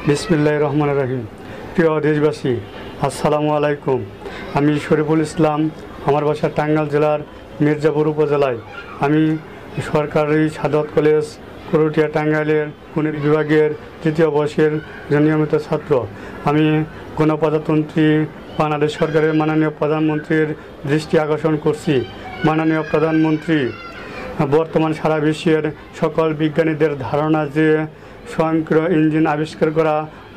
বিসমিল্লাহির রহমানির রহিম। প্রিয় দেশবাসী, আসসালামু আলাইকুম। আমি শরীফুল ইসলাম। আমার বাসা টাঙ্গাইল জেলার মির্জাপুর উপজেলায়। আমি সরকারি সাদত কলেজ করটিয়া টাঙ্গাইলের গণিত বিভাগের তৃতীয় বর্ষের নিয়মিত ছাত্র। আমি গণপ্রজাতন্ত্রী বাংলাদেশ সরকারের মাননীয় প্রধানমন্ত্রীর দৃষ্টি আকর্ষণ করছি। মাননীয় প্রধানমন্ত্রী বর্তমান সারা বিশ্বের সকল বিজ্ঞানীদের ধারণা যে স্বয়ংক্রিয় ইঞ্জিন আবিষ্কার করা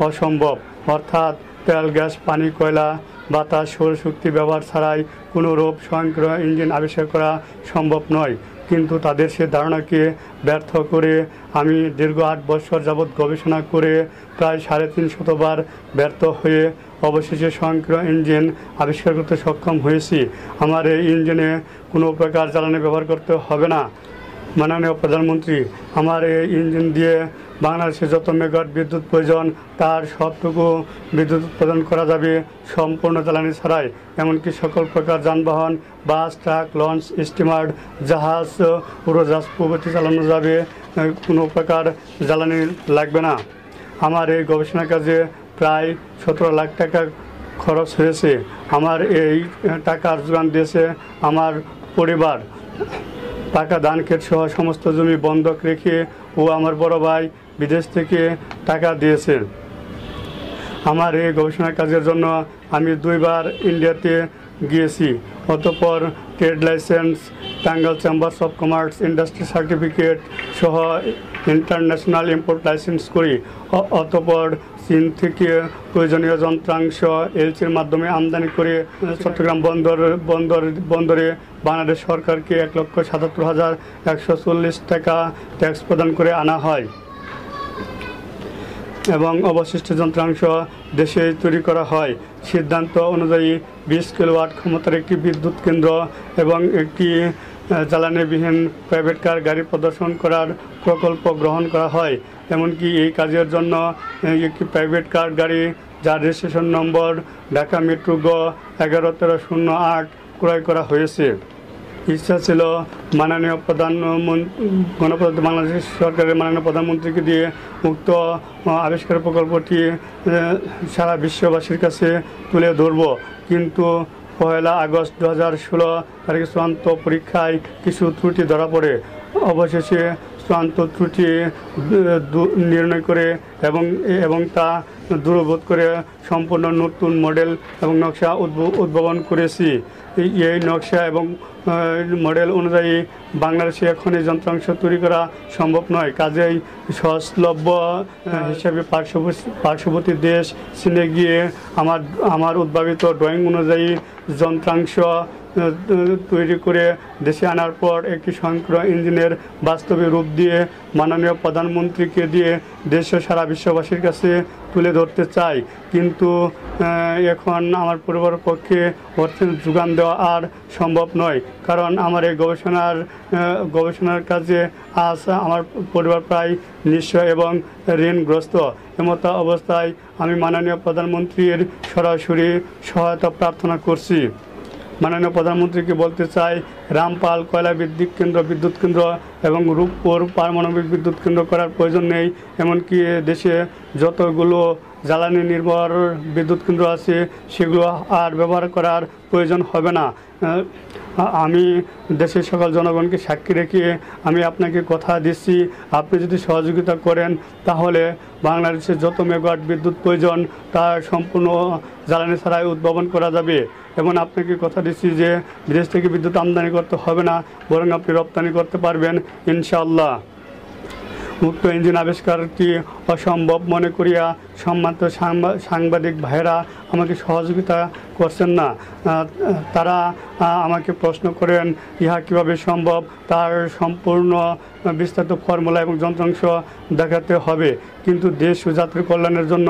অসম্ভব, অর্থাৎ তেল, গ্যাস, পানি, কয়লা, বাতাস, সৌরশক্তি ব্যবহার ছাড়াই কোনোরূপ স্বয়ংক্রিয় ইঞ্জিন আবিষ্কার করা সম্ভব নয়। কিন্তু তাদের সে ধারণাকে ব্যর্থ করে আমি দীর্ঘ 8 বছর যাবৎ গবেষণা করে প্রায় 350 বার ব্যর্থ হয়ে অবশেষে স্বয়ংক্রিয় ইঞ্জিন আবিষ্কার করতে সক্ষম হয়েছি। আমার এই ইঞ্জিনে কোনো প্রকার জ্বালানি ব্যবহার করতে হবে না। মাননীয় প্রধানমন্ত্রী, আমার এই ইঞ্জিন দিয়ে বাংলাদেশে যত মেগাওয়াট বিদ্যুৎ প্রয়োজন তার সবটুকু বিদ্যুৎ উৎপাদন করা যাবে সম্পূর্ণ জ্বালানি ছাড়াই। এমনকি সকল প্রকার যানবাহন, বাস, ট্রাক, লঞ্চ, স্টিমার, জাহাজ, উড়োজাহাজ প্রভৃতি চালানো যাবে, কোনো প্রকার জ্বালানি লাগবে না। আমার এই গবেষণা কাজে প্রায় 17 লাখ টাকা খরচ হয়েছে। আমার এই টাকার যোগান দিয়েছে আমার পরিবার। টাকা দান ক্ষেত সহ সমস্ত জমি বন্ধক রেখে ও আমার বড় ভাই বিদেশ থেকে টাকা দিয়েছে। আমার এই গবেষণা কাজের জন্য আমি 2 বার ইন্ডিয়াতে গিয়েছি। অতঃপর trade licence, Tangail chambers of commerce, industry certificate সহ ইন্টারন্যাশনাল ইম্পোর্ট লাইসেন্স করি। অতঃপর চীন থেকে প্রয়োজনীয় যন্ত্রাংশ এলসির মাধ্যমে আমদানি করে চট্টগ্রাম বন্দরে বাংলাদেশ সরকারকে 1,77,140 টাকা ট্যাক্স প্রদান করে আনা হয় এবং অবশিষ্ট যন্ত্রাংশ দেশে তৈরি করা হয়। সিদ্ধান্ত অনুযায়ী 20 কিলোওয়াট ক্ষমতার একটি বিদ্যুৎ কেন্দ্র এবং একটি জ্বালানিবিহীন প্রাইভেট কার গাড়ি প্রদর্শন করার প্রকল্প গ্রহণ করা হয়। এমনকি এই কাজের জন্য একটি প্রাইভেট কার গাড়ি যার রেজিস্ট্রেশন নম্বর ঢাকা মেট্রো গ 111308 ক্রয় করা হয়েছে। ইচ্ছা ছিল মাননীয় গণপ্রজাতন্ত্রী বাংলাদেশ সরকারের মাননীয় প্রধানমন্ত্রীকে দিয়ে উক্ত আবিষ্কার প্রকল্পটি সারা বিশ্ববাসীর কাছে তুলে ধরব। কিন্তু 1 আগস্ট 2016 তারিখে চূড়ান্ত পরীক্ষায় কিছু ত্রুটি ধরা পড়ে। অবশেষে চূড়ান্ত ত্রুটি নির্ণয় করে এবং তা দূরীভূত করে সম্পূর্ণ নতুন মডেল এবং নকশা উদ্ভাবন করেছি। এই নকশা এবং মডেল অনুযায়ী বাংলাদেশে এখন এই যন্ত্রাংশ তৈরি করা সম্ভব নয়। কাজেই সহজলভ্য হিসাবে পার্শ্ববর্তী দেশ চীনে গিয়ে আমার উদ্ভাবিত ড্রয়িং অনুযায়ী যন্ত্রাংশ তৈরি করে দেশে আনার পর একটি স্বয়ংক্রিয় ইঞ্জিনের বাস্তবে রূপ দিয়ে মাননীয় প্রধানমন্ত্রীকে দিয়ে দেশ ও সারা বিশ্ববাসীর কাছে তুলে ধরতে চাই। কিন্তু এখন আমার পরিবারের পক্ষে অর্থের যোগান দেওয়া আর সম্ভব নয়, কারণ আমার এই গবেষণার কাজে আজ আমার পরিবার প্রায় নিঃস্ব এবং ঋণগ্রস্ত। এমত অবস্থায় আমি মাননীয় প্রধানমন্ত্রীর সরাসরি সহায়তা প্রার্থনা করছি। মাননীয় প্রধানমন্ত্রীকে বলতে চাই, রামপাল কয়লা বিদ্যুৎ কেন্দ্র এবং রূপপুর পারমাণবিক বিদ্যুৎ কেন্দ্র করার প্রয়োজন নেই। এমনকি দেশে যতগুলো জ্বালানি নির্ভর বিদ্যুৎ কেন্দ্র আছে সেগুলো আর ব্যবহার করার প্রয়োজন হবে না। আমি দেশের সকল জনগণকে সাক্ষী রেখে আমি আপনাকে কথা দিচ্ছি, আপনি যদি সহযোগিতা করেন তাহলে বাংলাদেশের যত মেগাওয়াট বিদ্যুৎ প্রয়োজন তা সম্পূর্ণ জ্বালানি ছাড়াই উদ্ভাবন করা যাবে। এবং আপনাকে কথা দিচ্ছি যে বিদেশ থেকে বিদ্যুৎ আমদানি করতে হবে না, বরং আপনি রপ্তানি করতে পারবেন ইনশাআল্লাহ। মুক্ত ইঞ্জিন আবিষ্কারটি অসম্ভব মনে করিয়া সম্মানিত সাংবাদিক ভাইয়েরা আমাকে সহযোগিতা করছেন না। তারা আমাকে প্রশ্ন করেন ইহা কীভাবে সম্ভব, তার সম্পূর্ণ বিস্তারিত ফর্মুলা এবং যন্ত্রাংশ দেখাতে হবে। কিন্তু দেশ ও জাতির কল্যাণের জন্য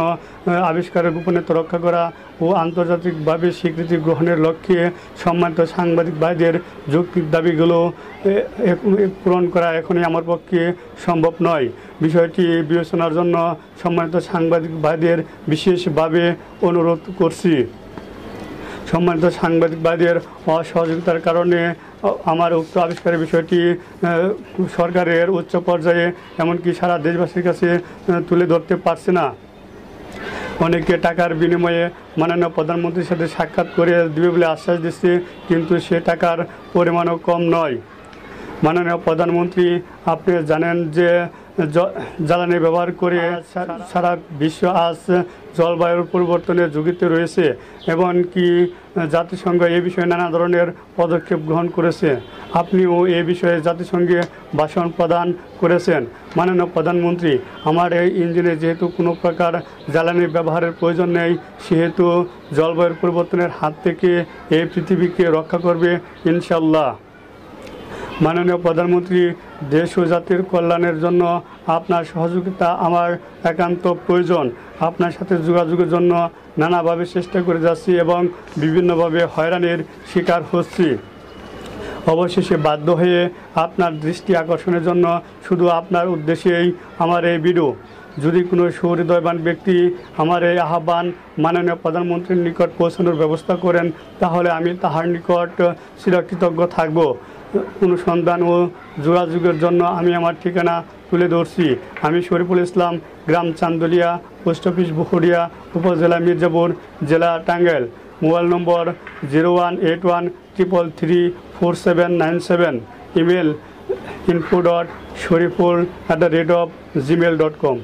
আবিষ্কারের গোপনীয়তা রক্ষা করা ও আন্তর্জাতিকভাবে স্বীকৃতি গ্রহণের লক্ষ্যে সম্মানিত সাংবাদিক ভাইদের যৌক্তিক দাবিগুলো পূরণ করা এখনই আমার পক্ষে সম্ভব নয়। বিষয়টি বিবেচনার জন্য সম্মানিত সাংবাদিক ভাইদের বিশেষভাবে অনুরোধ করছি। সম্মানিত সাংবাদিক ভাইদের অসহযোগিতার কারণে আমার উক্ত আবিষ্কারের বিষয়টি সরকারের উচ্চ পর্যায়ে এমনকি সারা দেশবাসীর কাছে তুলে ধরতে পারছে না। অনেকে টাকার বিনিময়ে মাননীয় প্রধানমন্ত্রীর সাথে সাক্ষাৎ করে দেবে বলে আশ্বাস দিচ্ছে, কিন্তু সে টাকার পরিমাণও কম নয়। মাননীয় প্রধানমন্ত্রী, আপনি জানেন যে জ্বালানি ব্যবহার করে সারা বিশ্ব আজ জলবায়ুর পরিবর্তনের ঝুঁকিতে রয়েছে, এবং কি জাতিসংঘ এই বিষয়ে নানা ধরনের পদক্ষেপ গ্রহণ করেছে। আপনিও এই বিষয়ে জাতিসংঘে ভাষণ প্রদান করেছেন। মাননীয় প্রধানমন্ত্রী, আমার এই ইঞ্জিনে যেহেতু কোনো প্রকার জ্বালানি ব্যবহারের প্রয়োজন নেই, সেহেতু জলবায়ুর পরিবর্তনের হাত থেকে এই পৃথিবীকে রক্ষা করবে ইনশাল্লাহ। মাননীয় প্রধানমন্ত্রী, দেশ ও জাতির কল্যাণের জন্য আপনার সহযোগিতা আমার একান্ত প্রয়োজন। আপনার সাথে যোগাযোগের জন্য নানাভাবে চেষ্টা করে যাচ্ছি এবং বিভিন্নভাবে হয়রানির শিকার হচ্ছি। অবশেষে বাধ্য হয়ে আপনার দৃষ্টি আকর্ষণের জন্য শুধু আপনার উদ্দেশ্যেই আমার এই ভিডিও। যদি কোনো সুহৃদয়বান ব্যক্তি আমার এই আহ্বান মাননীয় প্রধানমন্ত্রীর নিকট পৌঁছানোর ব্যবস্থা করেন, তাহলে আমি তাহার নিকট চিরকৃতজ্ঞ থাকব। অনুসন্ধান ও যোগাযোগের জন্য আমি আমার ঠিকানা তুলে ধরছি। আমি শরীফুল ইসলাম, গ্রাম চান্দলিয়া, পোস্ট অফিস বুহুরিয়া, উপজেলা মির্জাপুর, জেলা টাঙ্গাইল। মোবাইল নম্বর 018133349797। Email info.shariful@gmail.com।